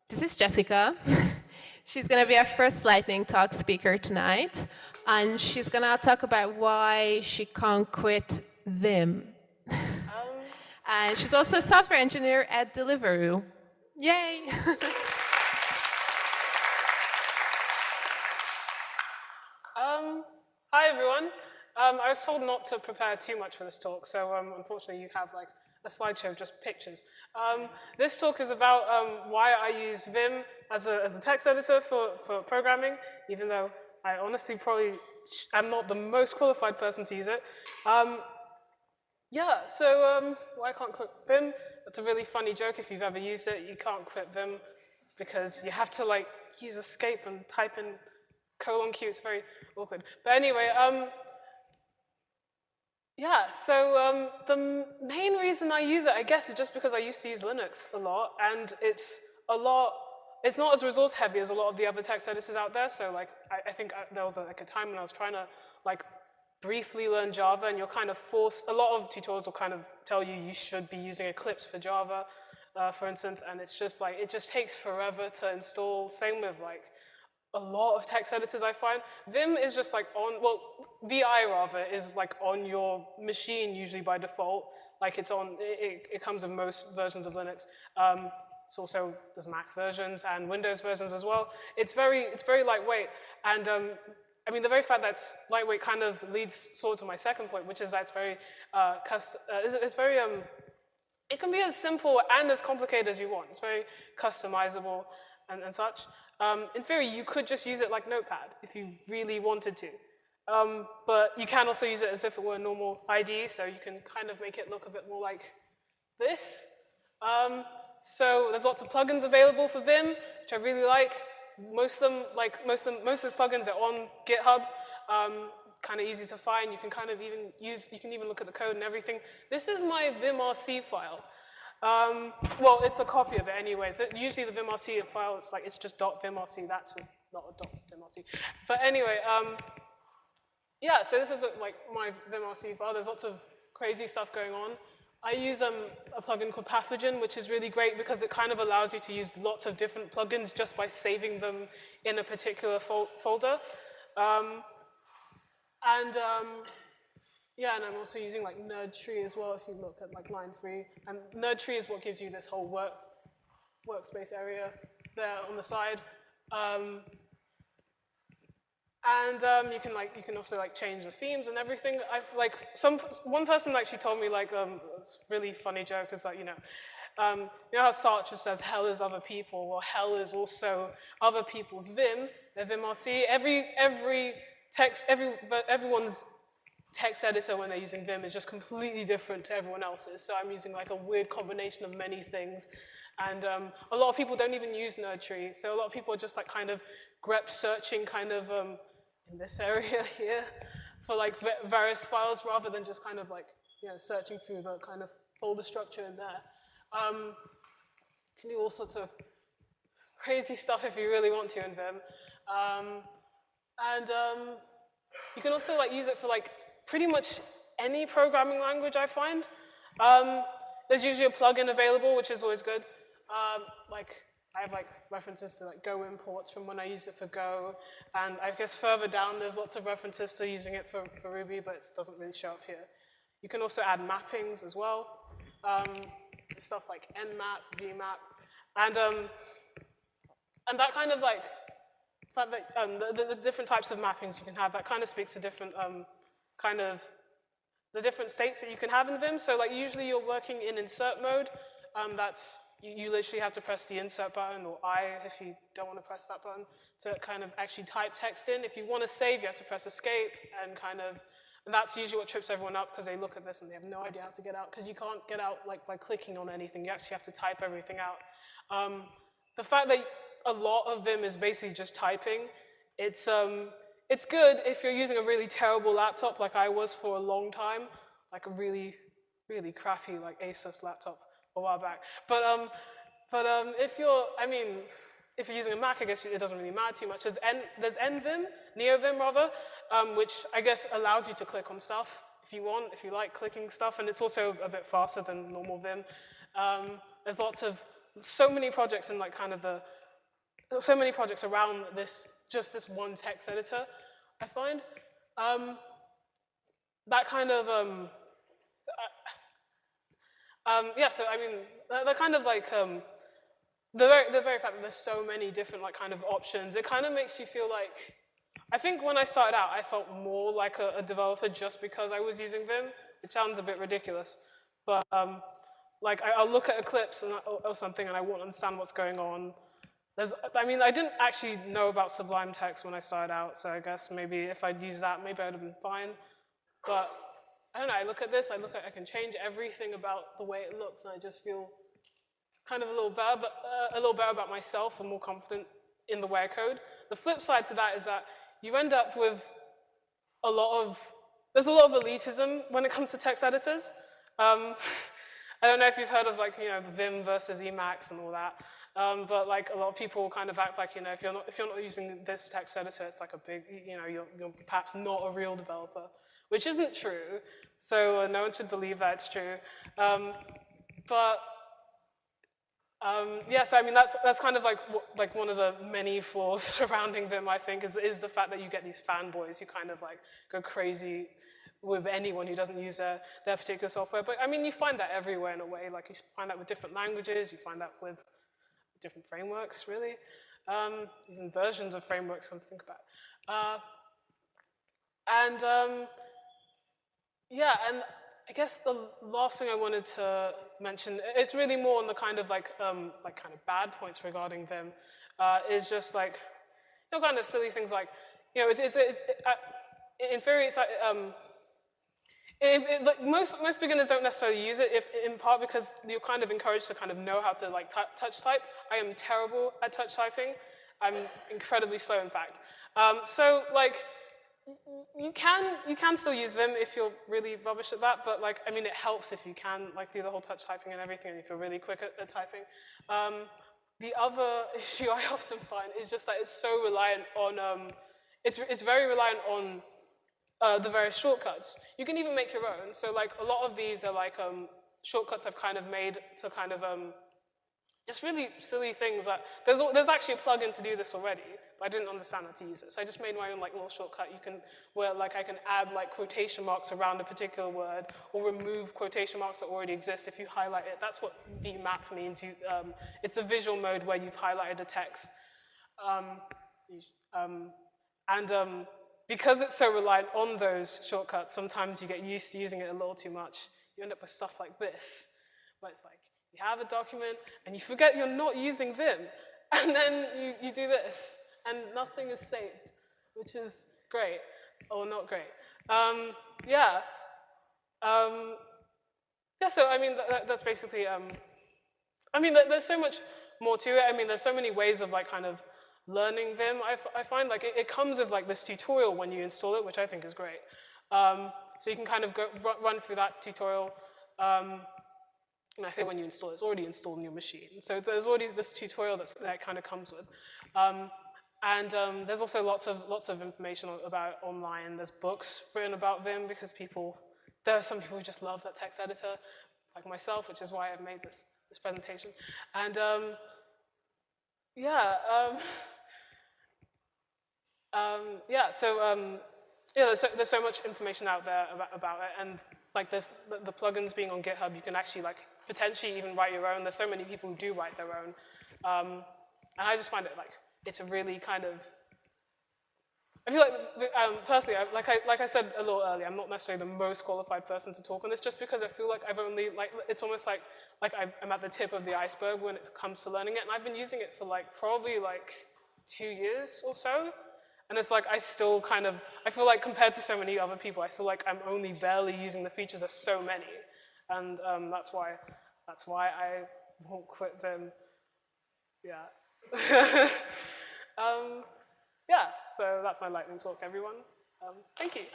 This is Jessica. She's going to be our first lightning talk speaker tonight, and she's going to talk about why she can't quit Vim. And she's also a software engineer at Deliveroo. Yay! Hi everyone. I was told not to prepare too much for this talk, so unfortunately you have like a slideshow of just pictures. This talk is about why I use Vim as a text editor for programming, even though I honestly probably am not the most qualified person to use it. Why I can't quit Vim? That's a really funny joke if you've ever used it. You can't quit Vim because you have to like use escape and type in :Q. It's very awkward. But anyway, the main reason I use it, I guess, is just because I used to use Linux a lot, and it's not as resource heavy as a lot of the other text editors out there. So like, I think there was a time when I was trying to like briefly learn Java, and you're kind of forced. A lot of tutorials will kind of tell you should be using Eclipse for Java, for instance, and it's just like it just takes forever to install. Same with like a lot of text editors I find. Vim is just like VI rather is like on your machine usually by default. Like it comes with most versions of Linux. It's also, there's Mac versions and Windows versions as well. It's very lightweight. And I mean, the very fact that it's lightweight kind of leads sort of to my second point, which is that it's very, it can be as simple and as complicated as you want. It's very customizable and such. In theory, you could just use it like Notepad if you really wanted to. But you can also use it as if it were a normal IDE, so you can kind of make it look a bit more like this. So there's lots of plugins available for Vim, which I really like. Most of those plugins are on GitHub, kind of easy to find. You can kind of even look at the code and everything. This is my vimrc file. Well, it's a copy of it anyways. Usually the vimrc file, it's just .vimrc. That's just not a .vimrc. But anyway, so this is like my vimrc file. There's lots of crazy stuff going on. I use a plugin called Pathogen, which is really great because it kind of allows you to use lots of different plugins just by saving them in a particular folder. And I'm also using like NerdTree as well if you look at like line 3. And NerdTree is what gives you this whole workspace area there on the side. You can also like change the themes and everything. One person actually told me it's a really funny joke is like, you know how Sartre says hell is other people? Well, hell is also other people's Vim, their vimrc. Everyone's text editor when they're using Vim is just completely different to everyone else's. So I'm using like a weird combination of many things. And a lot of people don't even use NerdTree. So a lot of people are just like kind of grep searching kind of in this area here for like various files rather than just kind of like, searching through the kind of folder structure in there. Can do all sorts of crazy stuff if you really want to in Vim. You can also like use it for like pretty much any programming language I find. There's usually a plugin available, which is always good. I have like references to like Go imports from when I used it for Go, and I guess further down there's lots of references to using it for Ruby, but it doesn't really show up here. You can also add mappings as well, stuff like nmap, vmap, and that kind of like the different types of mappings you can have. That kind of speaks to different the different states that you can have in Vim. So like usually you're working in insert mode. You literally have to press the insert button, or I if you don't want to press that button, to kind of actually type text in. If you want to save, you have to press escape, and that's usually what trips everyone up because they look at this and they have no idea how to get out, because you can't get out like by clicking on anything. You actually have to type everything out. The fact that a lot of Vim is basically just typing, it's good if you're using a really terrible laptop like I was for a long time, like a really, really crappy like Asus laptop a while back. But if you're using a Mac, I guess it doesn't really matter too much. There's NVim, NeoVim rather, which I guess allows you to click on stuff if you like clicking stuff, and it's also a bit faster than normal Vim. There's so many projects in like kind of the so many projects around just this one text editor, I find. That kind of, yeah, so I mean, they're kind of like, the very fact that there's so many different like kind of options, it kind of makes you feel like, I think when I started out, I felt more like a developer just because I was using Vim. It sounds a bit ridiculous, but like I'll look at Eclipse or something and I won't understand what's going on. I mean, I didn't actually know about Sublime Text when I started out, so I guess maybe if I'd used that, maybe I'd have been fine. But I don't know, I look at this, I can change everything about the way it looks, and I just feel kind of a little better about myself and more confident in the way I code. The flip side to that is that you end up with there's a lot of elitism when it comes to text editors. I don't know if you've heard of like, Vim versus Emacs and all that, but like a lot of people kind of act like, if you're not using this text editor, it's like a big, you're perhaps not a real developer, which isn't true. So no one should believe that it's true. Yeah, so I mean that's kind of like one of the many flaws surrounding Vim, I think, is the fact that you get these fanboys who kind of like go crazy with anyone who doesn't use their particular software. But I mean, you find that everywhere in a way. Like you find that with different languages, you find that with different frameworks, really, even versions of frameworks. Come to think about, yeah, and I guess the last thing I wanted to mention, it's really more on the kind of like kind of bad points regarding Vim, is just like, kind of silly things like, in theory, it's like, like most beginners don't necessarily use it, in part because you're kind of encouraged to kind of know how to like touch type. I am terrible at touch typing. I'm incredibly slow, in fact. So like, you can still use Vim if you're really rubbish at that, but like, I mean, it helps if you can like do the whole touch typing and everything, and if you're really quick at typing. The other issue I often find is just that it's so reliant on, it's very reliant on the various shortcuts. You can even make your own. So like a lot of these are like shortcuts I've kind of made to kind of just really silly things that there's actually a plugin to do this already, but I didn't understand how to use it. So I just made my own like little shortcut. Where like I can add like quotation marks around a particular word or remove quotation marks that already exist if you highlight it. That's what vmap means. It's the visual mode where you've highlighted a text. Because it's so reliant on those shortcuts, sometimes you get used to using it a little too much. You end up with stuff like this, where it's like, you have a document, and you forget you're not using Vim, and then you do this, and nothing is saved, which is great, or not great. Yeah. Yeah, so I mean, that's basically, I mean, there's so much more to it. I mean, there's so many ways of like kind of learning Vim. I find like it comes with like this tutorial when you install it, which I think is great. So you can kind of run through that tutorial. And I say when you install it, it's already installed on your machine. So there's already this tutorial that kind of comes with. There's also lots of information about online. There's books written about Vim because there are some people who just love that text editor, like myself, which is why I've made this presentation. And yeah, there's so much information out there about it, and like there's the plugins being on GitHub, you can actually like potentially even write your own. There's so many people who do write their own, and I just find it like it's a really kind of. I feel like personally, like I said a little earlier, I'm not necessarily the most qualified person to talk on this, just because I feel like I've only like it's almost like I'm at the tip of the iceberg when it comes to learning it, and I've been using it for like probably like 2 years or so. And it's like I still kind of, I feel like compared to so many other people, I feel like I'm only barely using the features of so many. And that's why I won't quit Vim. Yeah. Yeah, so that's my lightning talk, everyone. Thank you.